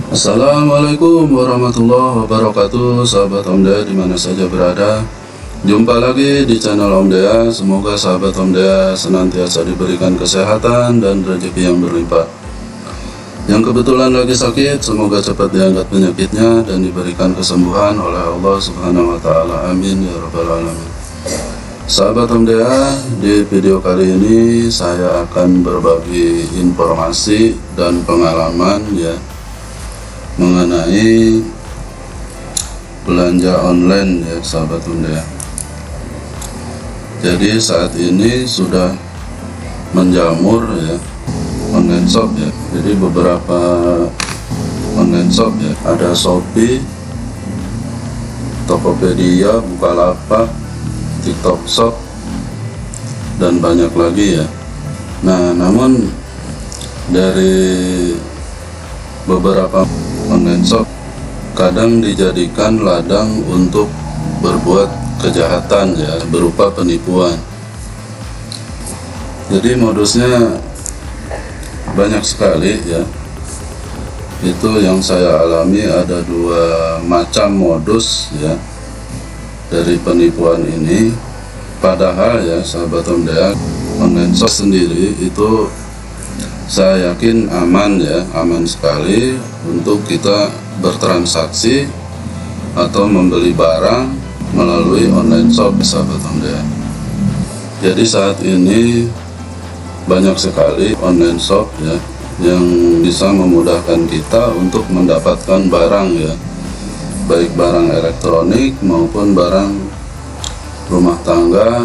Assalamualaikum warahmatullahi wabarakatuh, sahabat Om Dea dimana saja berada. Jumpa lagi di channel Om Dea. Semoga sahabat Om Dea senantiasa diberikan kesehatan dan rezeki yang berlimpah. Yang kebetulan lagi sakit, semoga cepat diangkat penyakitnya dan diberikan kesembuhan oleh Allah Subhanahu wa Ta'ala. Amin ya Rabbal Alamin. Sahabat Om Dea, di video kali ini saya akan berbagi informasi dan pengalaman ya mengenai belanja online ya sahabat Om Dea. Jadi saat ini sudah menjamur ya online shop ya. Jadi beberapa online shop ya, ada Shopee, Tokopedia, Bukalapak, TikTok Shop, dan banyak lagi ya. Nah, namun dari beberapa online shop kadang dijadikan ladang untuk berbuat kejahatan ya, berupa penipuan. Jadi modusnya banyak sekali ya. Itu yang saya alami, ada dua macam modus ya dari penipuan ini. Padahal ya sahabat Om Dea, online shop sendiri itu saya yakin aman ya, aman sekali untuk kita bertransaksi atau membeli barang melalui online shop sahabat Om Dea. Jadi saat ini banyak sekali online shop ya yang bisa memudahkan kita untuk mendapatkan barang ya, baik barang elektronik maupun barang rumah tangga,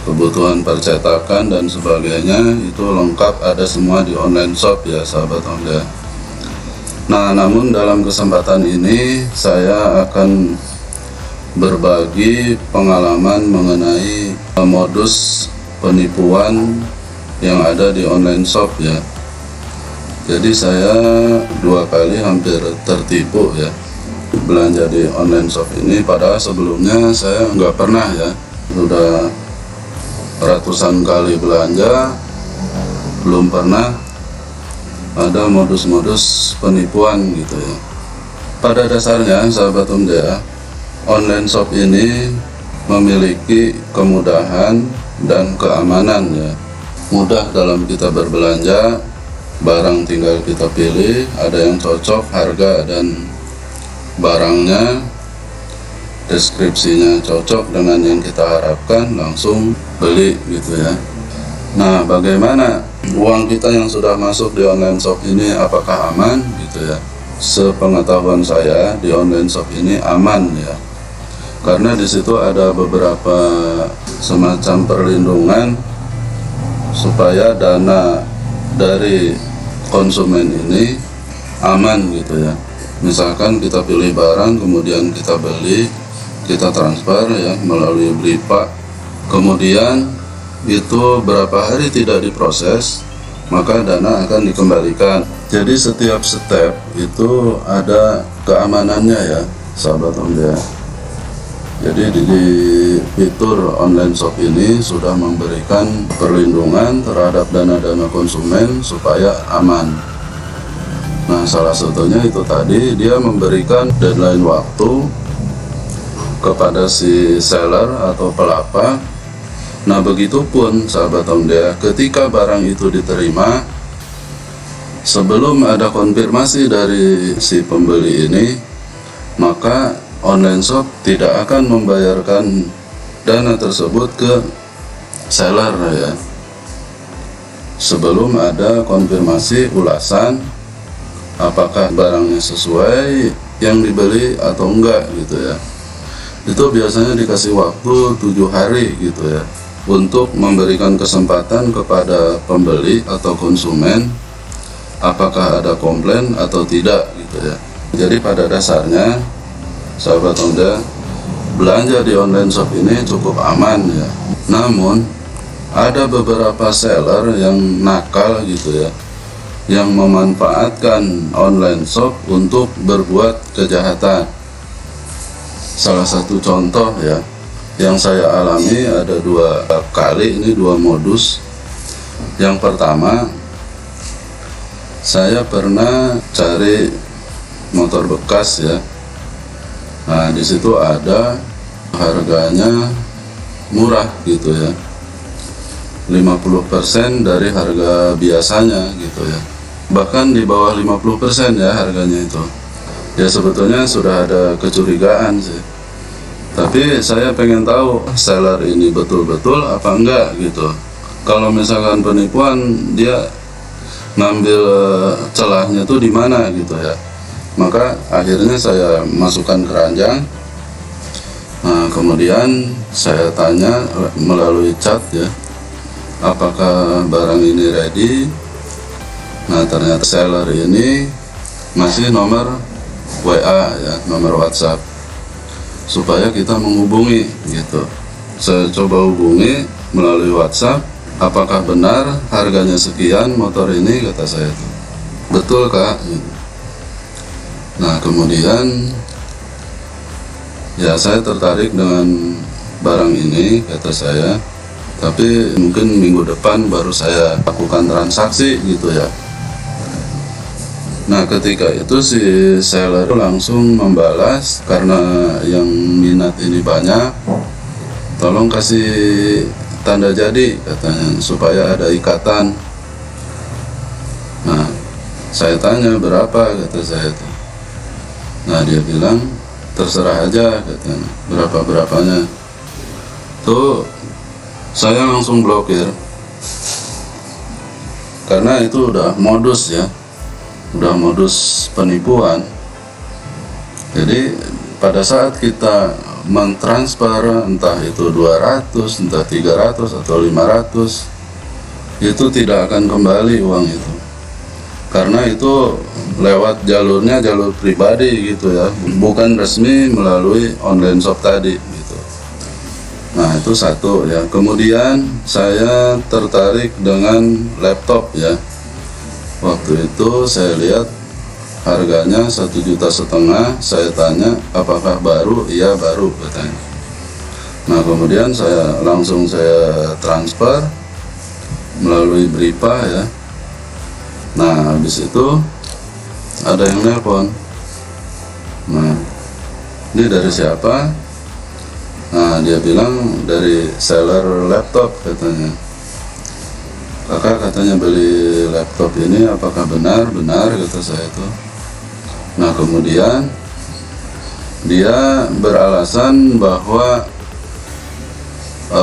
kebutuhan percetakan dan sebagainya, itu lengkap ada semua di online shop ya sahabat Om Dea. Nah, namun dalam kesempatan ini saya akan berbagi pengalaman mengenai modus penipuan yang ada di online shop ya. Jadi saya dua kali hampir tertipu ya belanja di online shop ini, padahal sebelumnya saya nggak pernah ya, sudah ratusan kali belanja, belum pernah ada modus-modus penipuan gitu ya. Pada dasarnya sahabat Om Dea, online shop ini memiliki kemudahan dan keamanan ya. Mudah dalam kita berbelanja, barang tinggal kita pilih, ada yang cocok harga dan barangnya, deskripsinya cocok dengan yang kita harapkan, langsung beli gitu ya. Nah, bagaimana uang kita yang sudah masuk di online shop ini, apakah aman gitu ya? Sepengetahuan saya di online shop ini aman ya, karena di situ ada beberapa semacam perlindungan supaya dana dari konsumen ini aman gitu ya. Misalkan kita pilih barang, kemudian kita beli, kita transfer ya melalui Blipa, kemudian itu berapa hari tidak diproses, maka dana akan dikembalikan. Jadi setiap step itu ada keamanannya ya sahabat Om Dea. Jadi di fitur online shop ini sudah memberikan perlindungan terhadap dana-dana konsumen supaya aman. Nah, salah satunya itu tadi, dia memberikan deadline waktu kepada si seller atau pelapak. Nah, begitupun sahabat Om Dea, ketika barang itu diterima, sebelum ada konfirmasi dari si pembeli ini, maka online shop tidak akan membayarkan dana tersebut ke seller ya, sebelum ada konfirmasi ulasan apakah barangnya sesuai yang dibeli atau enggak gitu ya. Itu biasanya dikasih waktu 7 hari gitu ya, untuk memberikan kesempatan kepada pembeli atau konsumen apakah ada komplain atau tidak gitu ya. Jadi pada dasarnya sahabat Om Dea, belanja di online shop ini cukup aman ya. Namun ada beberapa seller yang nakal gitu ya, yang memanfaatkan online shop untuk berbuat kejahatan. Salah satu contoh ya yang saya alami ada dua kali, ini dua modus Yang pertama, saya pernah cari motor bekas ya. Nah, di situ ada harganya murah gitu ya, 50% dari harga biasanya gitu ya, bahkan di bawah 50% ya harganya itu. Ya sebetulnya sudah ada kecurigaan sih, tapi saya pengen tahu seller ini betul-betul apa enggak gitu. Kalau misalkan penipuan, dia ngambil celahnya tuh di mana gitu ya. Maka akhirnya saya masukkan keranjang. Nah, kemudian saya tanya melalui chat ya, apakah barang ini ready. Nah, ternyata seller ini masih nomor WA ya, nomor WhatsApp, supaya kita menghubungi gitu. Saya coba hubungi melalui WhatsApp, apakah benar harganya sekian motor ini, kata saya itu. Betul kak? Nah, kemudian ya saya tertarik dengan barang ini, kata saya, tapi mungkin minggu depan baru saya lakukan transaksi gitu ya. Nah, ketika itu si seller langsung membalas, karena yang minat ini banyak, tolong kasih tanda jadi katanya, supaya ada ikatan. Nah, saya tanya berapa, kata saya itu. Nah, dia bilang terserah aja katanya, berapa-berapanya. Tuh saya langsung blokir, karena itu udah modus ya, udah modus penipuan. Jadi pada saat kita mentransfer entah itu 200, entah 300 atau 500, itu tidak akan kembali uang itu, karena itu lewat jalurnya jalur pribadi gitu ya, bukan resmi melalui online shop tadi gitu. Nah, itu satu ya. Kemudian saya tertarik dengan laptop ya. Waktu itu saya lihat harganya 1,5 juta. Saya tanya apakah baru, iya baru katanya. Nah, kemudian saya langsung transfer melalui Bripa ya. Nah, habis itu ada yang nelpon. Nah, ini dari siapa? Nah, dia bilang dari seller laptop katanya. Kakak katanya beli laptop ini, apakah benar? Benar, kata saya itu. Nah, kemudian dia beralasan bahwa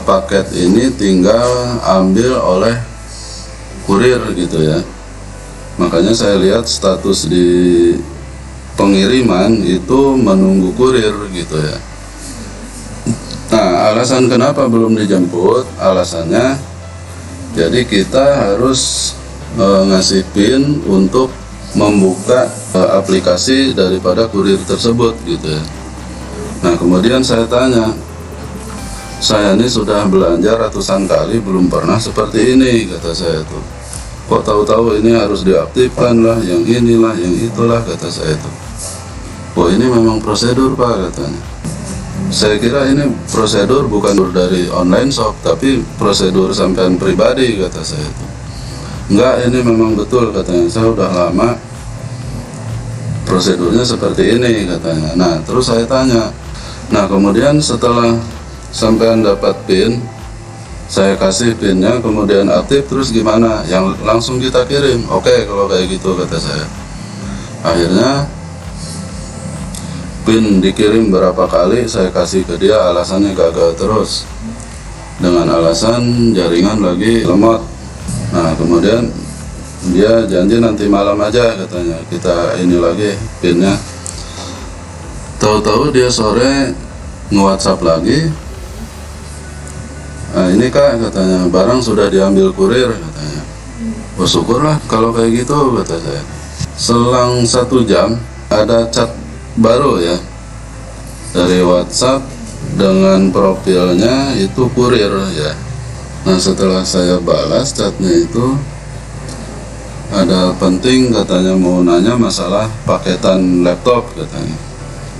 paket ini tinggal ambil oleh kurir gitu ya. Makanya saya lihat status di pengiriman itu menunggu kurir gitu ya. Nah, alasan kenapa belum dijemput, alasannya jadi kita harus ngasih PIN untuk membuka aplikasi daripada kurir tersebut gitu ya. Nah, kemudian saya tanya, saya ini sudah belanja ratusan kali belum pernah seperti ini, kata saya tuh. Kok tahu-tahu ini harus diaktifkan lah, yang inilah, yang itulah, kata saya tuh. Oh, ini memang prosedur pak, katanya. Saya kira ini prosedur bukan dari online shop, tapi prosedur sampean pribadi, kata saya itu. Enggak, ini memang betul, katanya. Saya udah lama prosedurnya seperti ini, katanya. Nah, terus saya tanya, nah kemudian setelah sampean dapat PIN, saya kasih PIN-nya, kemudian aktif, terus gimana? Yang langsung kita kirim. Oke, kalau kayak gitu, kata saya. Akhirnya PIN dikirim berapa kali, saya kasih ke dia, alasannya gagal terus, dengan alasan jaringan lagi lemot. Nah, kemudian dia janji nanti malam aja, katanya, kita ini lagi PIN-nya. Tahu-tahu dia sore nge-WhatsApp lagi. Nah, ini kak, katanya, barang sudah diambil kurir, katanya. Oh, syukurlah kalau kayak gitu, kata saya. Selang 1 jam ada chat baru ya dari WhatsApp dengan profilnya itu kurir ya. Nah, setelah saya balas chatnya itu, ada penting, katanya, mau nanya masalah paketan laptop, katanya.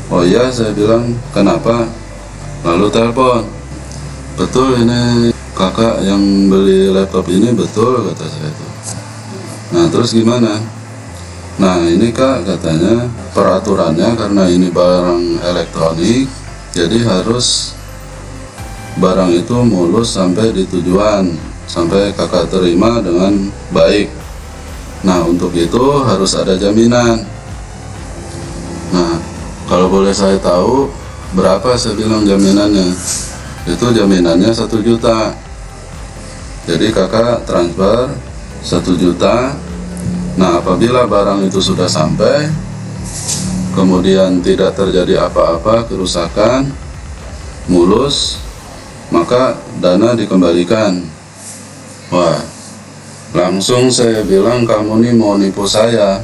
Oh iya, saya bilang, kenapa? Lalu telepon, betul ini kakak yang beli laptop ini betul, kata saya itu. Nah terus gimana? Nah ini kak, katanya peraturannya karena ini barang elektronik, jadi harus barang itu mulus sampai di tujuan, sampai kakak terima dengan baik. Nah untuk itu harus ada jaminan. Nah kalau boleh saya tahu berapa, saya bilang jaminannya. Itu jaminannya 1 juta. Jadi kakak transfer 1 juta. Nah apabila barang itu sudah sampai, kemudian tidak terjadi apa-apa, kerusakan, mulus, maka dana dikembalikan. Wah, langsung saya bilang, kamu nih mau nipu saya.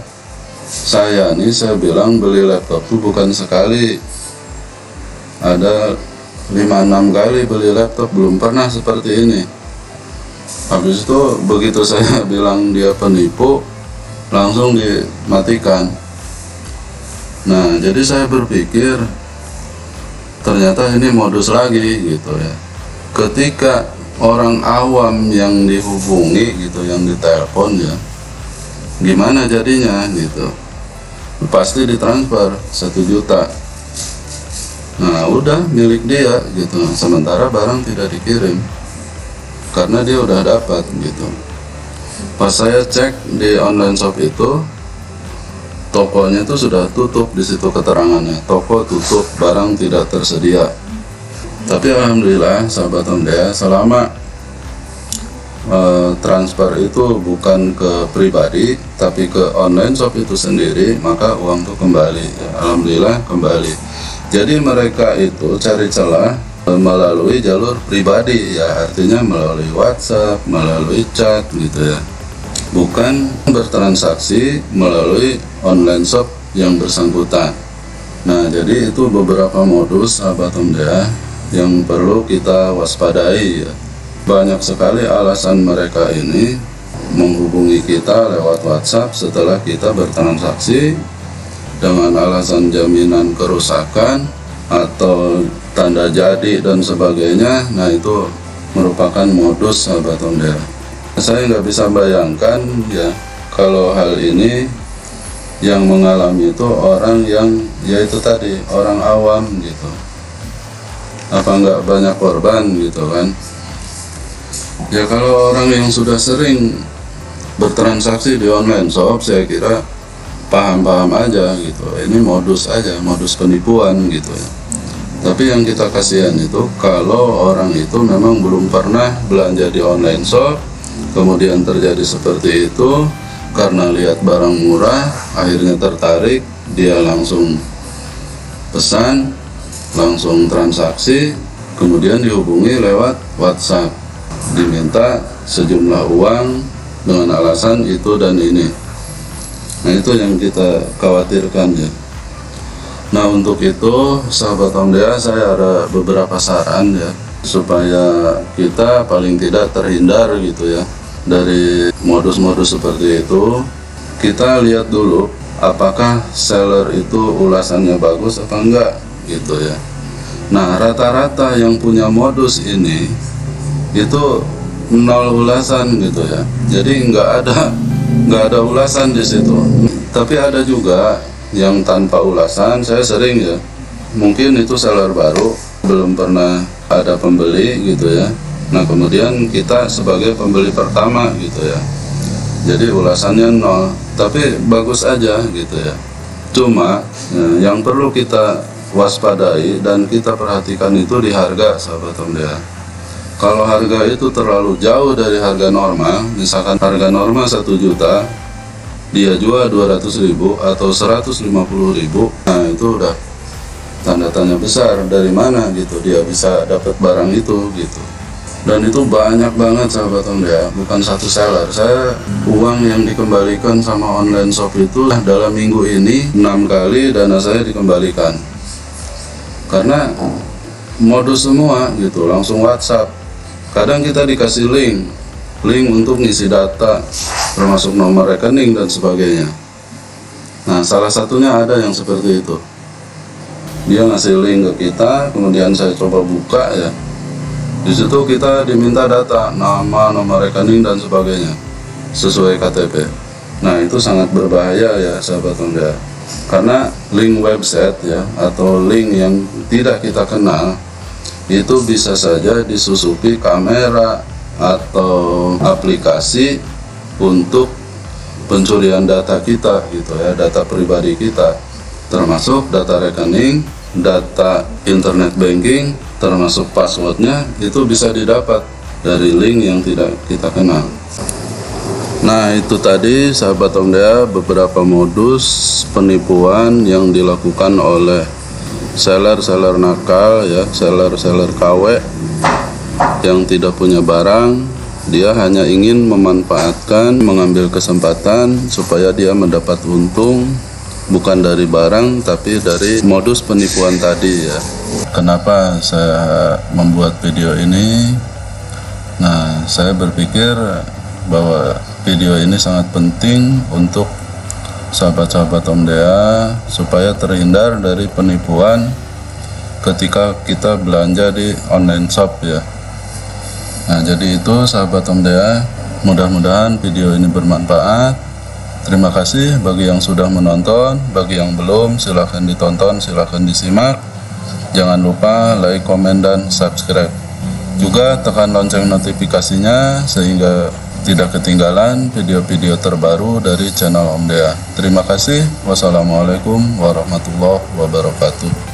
Saya nih, saya bilang beli laptop itu bukan sekali, ada 5-6 kali beli laptop, belum pernah seperti ini. Habis itu begitu saya bilang dia penipu, langsung dimatikan. Nah jadi saya berpikir ternyata ini modus lagi gitu ya. Ketika orang awam yang dihubungi gitu, yang ditelepon ya, gimana jadinya gitu, pasti ditransfer 1 juta. Nah udah milik dia gitu, sementara barang tidak dikirim karena dia udah dapat gitu. Pas saya cek di online shop itu, tokonya itu sudah tutup, di situ keterangannya toko tutup, barang tidak tersedia. Tapi alhamdulillah sahabat Omdea, selama transfer itu bukan ke pribadi tapi ke online shop itu sendiri, maka uang itu kembali. Alhamdulillah kembali. Jadi mereka itu cari celah melalui jalur pribadi ya, artinya melalui WhatsApp, melalui chat gitu ya, bukan bertransaksi melalui online shop yang bersangkutan. Nah jadi itu beberapa modus sahabat Omdea yang perlu kita waspadai ya. Banyak sekali alasan mereka ini menghubungi kita lewat WhatsApp setelah kita bertransaksi dengan alasan jaminan kerusakan atau tanda jadi dan sebagainya. Nah itu merupakan modus sahabat Omdea. Saya nggak bisa bayangkan ya kalau hal ini yang mengalami itu orang yang yaitu tadi orang awam gitu. Apa nggak banyak korban gitu kan? Ya kalau orang yang sudah sering bertransaksi di online shop, saya kira paham-paham aja gitu, ini modus aja, modus penipuan gitu ya. Tapi yang kita kasihan itu kalau orang itu memang belum pernah belanja di online shop, kemudian terjadi seperti itu karena lihat barang murah, akhirnya tertarik, dia langsung pesan, langsung transaksi, kemudian dihubungi lewat WhatsApp, diminta sejumlah uang dengan alasan itu dan ini. Nah itu yang kita khawatirkan ya. Nah untuk itu sahabat Omdea, saya ada beberapa saran ya, supaya kita paling tidak terhindar gitu ya dari modus-modus seperti itu. Kita lihat dulu apakah seller itu ulasannya bagus apa enggak gitu ya. Nah rata-rata yang punya modus ini itu 0 ulasan gitu ya. Jadi nggak ada ulasan di situ. Tapi ada juga yang tanpa ulasan. Saya sering ya, mungkin itu seller baru, belum pernah ada pembeli gitu ya. Nah kemudian kita sebagai pembeli pertama gitu ya, jadi ulasannya 0, tapi bagus aja gitu ya. Cuma ya, yang perlu kita waspadai dan kita perhatikan itu di harga sahabat Omdea. Kalau harga itu terlalu jauh dari harga normal, misalkan harga normal 1 juta, dia jual 200.000 atau 150.000, nah itu udah tanda tanya besar, dari mana gitu dia bisa dapat barang itu gitu. Dan itu banyak banget sahabat Omdea, bukan satu seller. Saya uang yang dikembalikan sama online shop itu dalam minggu ini 6 kali dana saya dikembalikan, karena modus semua gitu, langsung WhatsApp. Kadang kita dikasih link untuk ngisi data, termasuk nomor rekening dan sebagainya. Nah salah satunya ada yang seperti itu, dia ngasih link ke kita, kemudian saya coba buka ya, Di situ kita diminta data, nama, nomor rekening dan sebagainya sesuai KTP. Nah, itu sangat berbahaya ya sahabat Honda. Karena link website ya atau link yang tidak kita kenal itu bisa saja disusupi kamera atau aplikasi untuk pencurian data kita gitu ya, data pribadi kita, termasuk data rekening, data internet banking, termasuk passwordnya itu bisa didapat dari link yang tidak kita kenal. Nah, itu tadi sahabat Honda beberapa modus penipuan yang dilakukan oleh seller-seller nakal ya, seller-seller KW yang tidak punya barang. Dia hanya ingin memanfaatkan, mengambil kesempatan supaya dia mendapat untung bukan dari barang tapi dari modus penipuan tadi ya. Kenapa saya membuat video ini? Nah, saya berpikir bahwa video ini sangat penting untuk sahabat-sahabat Omdea supaya terhindar dari penipuan ketika kita belanja di online shop ya. Nah, jadi itu sahabat Omdea, mudah-mudahan video ini bermanfaat. Terima kasih bagi yang sudah menonton, bagi yang belum silahkan ditonton, silahkan disimak. Jangan lupa like, komen, dan subscribe. Juga tekan lonceng notifikasinya sehingga tidak ketinggalan video-video terbaru dari channel Omdea. Terima kasih. Wassalamualaikum warahmatullahi wabarakatuh.